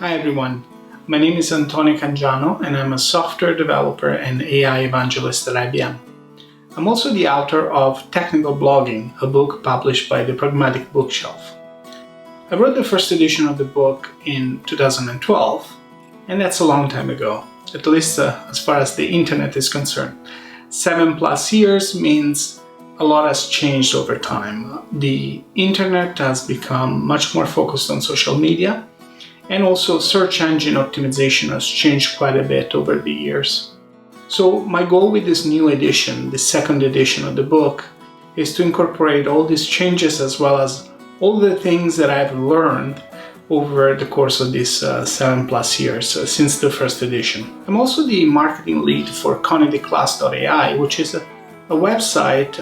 Hi everyone, my name is Antonio Cangiano and I'm a software developer and AI evangelist at IBM. I'm also the author of Technical Blogging, a book published by the Pragmatic Bookshelf. I wrote the first edition of the book in 2012, and that's a long time ago, at least as far as the internet is concerned. 7+ years means a lot has changed over time. The internet has become much more focused on social media, and also search engine optimization has changed quite a bit over the years. So my goal with this new edition, the second edition of the book, is to incorporate all these changes as well as all the things that I've learned over the course of these 7+ years since the first edition. I'm also the marketing lead for CognityClass.ai, which is a website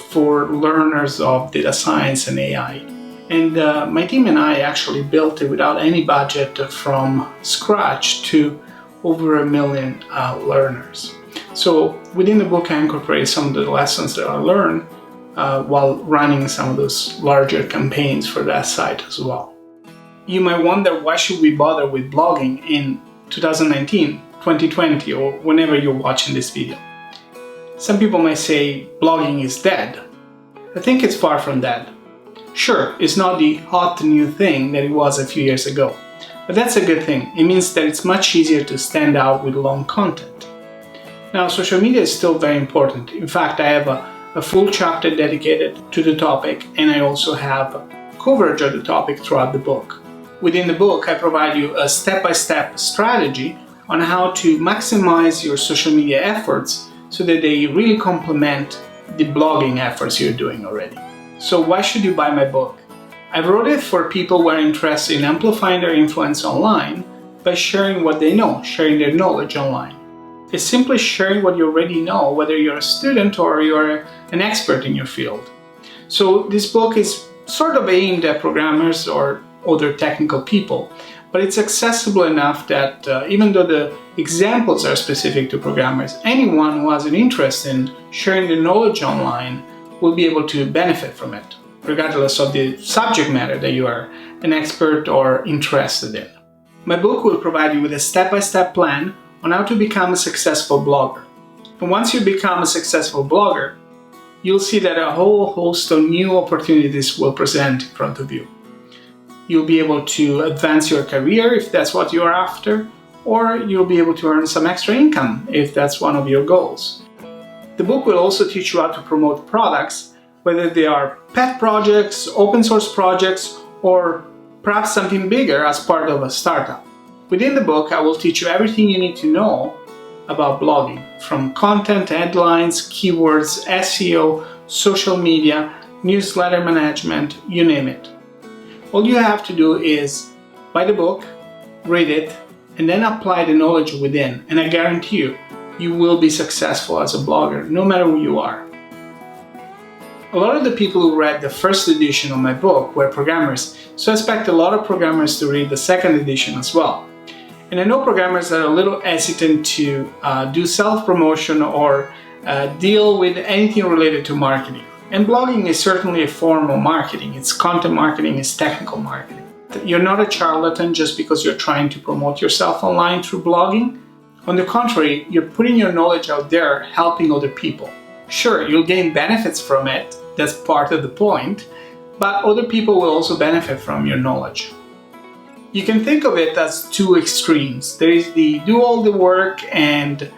for learners of data science and AI. And my team and I actually built it without any budget from scratch to over 1 million learners. So within the book I incorporate some of the lessons that I learned while running some of those larger campaigns for that site as well. You might wonder, why should we bother with blogging in 2019, 2020, or whenever you're watching this video? Some people might say blogging is dead. I think it's far from dead. Sure, it's not the hot new thing that it was a few years ago, but that's a good thing. It means that it's much easier to stand out with long content. Now, social media is still very important. In fact, I have a full chapter dedicated to the topic, and I also have coverage of the topic throughout the book. Within the book, I provide you a step-by-step strategy on how to maximize your social media efforts so that they really complement the blogging efforts you're doing already. So why should you buy my book? I wrote it for people who are interested in amplifying their influence online by sharing what they know, sharing their knowledge online. It's simply sharing what you already know, whether you're a student or you're an expert in your field. So this book is sort of aimed at programmers or other technical people, but it's accessible enough that even though the examples are specific to programmers, anyone who has an interest in sharing their knowledge online will be able to benefit from it, regardless of the subject matter that you are an expert or interested in. My book will provide you with a step-by-step plan on how to become a successful blogger. And once you become a successful blogger, you'll see that a whole host of new opportunities will present in front of you. You'll be able to advance your career if that's what you're after, or you'll be able to earn some extra income if that's one of your goals. The book will also teach you how to promote products, whether they are pet projects, open source projects, or perhaps something bigger as part of a startup. Within the book, I will teach you everything you need to know about blogging, from content, headlines, keywords, SEO, social media, newsletter management, you name it. All you have to do is buy the book, read it, and then apply the knowledge within, and I guarantee you will be successful as a blogger, no matter who you are. A lot of the people who read the first edition of my book were programmers, so I expect a lot of programmers to read the second edition as well. And I know programmers that are a little hesitant to do self-promotion or deal with anything related to marketing. And blogging is certainly a form of marketing. It's content marketing, it's technical marketing. You're not a charlatan just because you're trying to promote yourself online through blogging. On the contrary, you're putting your knowledge out there, helping other people. Sure, you'll gain benefits from it, that's part of the point, but other people will also benefit from your knowledge. You can think of it as two extremes. There is the do all the work and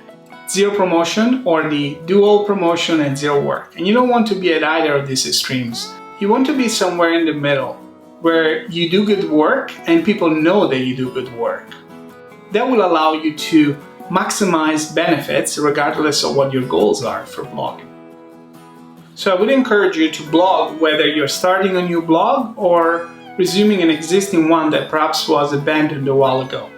zero promotion, or the do all promotion and zero work. And you don't want to be at either of these extremes. You want to be somewhere in the middle, where you do good work and people know that you do good work. That will allow you to maximize benefits regardless of what your goals are for blogging. So I would encourage you to blog, whether you're starting a new blog or resuming an existing one that perhaps was abandoned a while ago.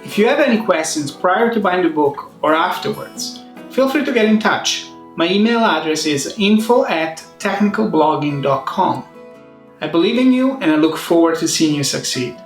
If you have any questions prior to buying the book or afterwards, feel free to get in touch. My email address is info@technicalblogging.com. I believe in you and I look forward to seeing you succeed.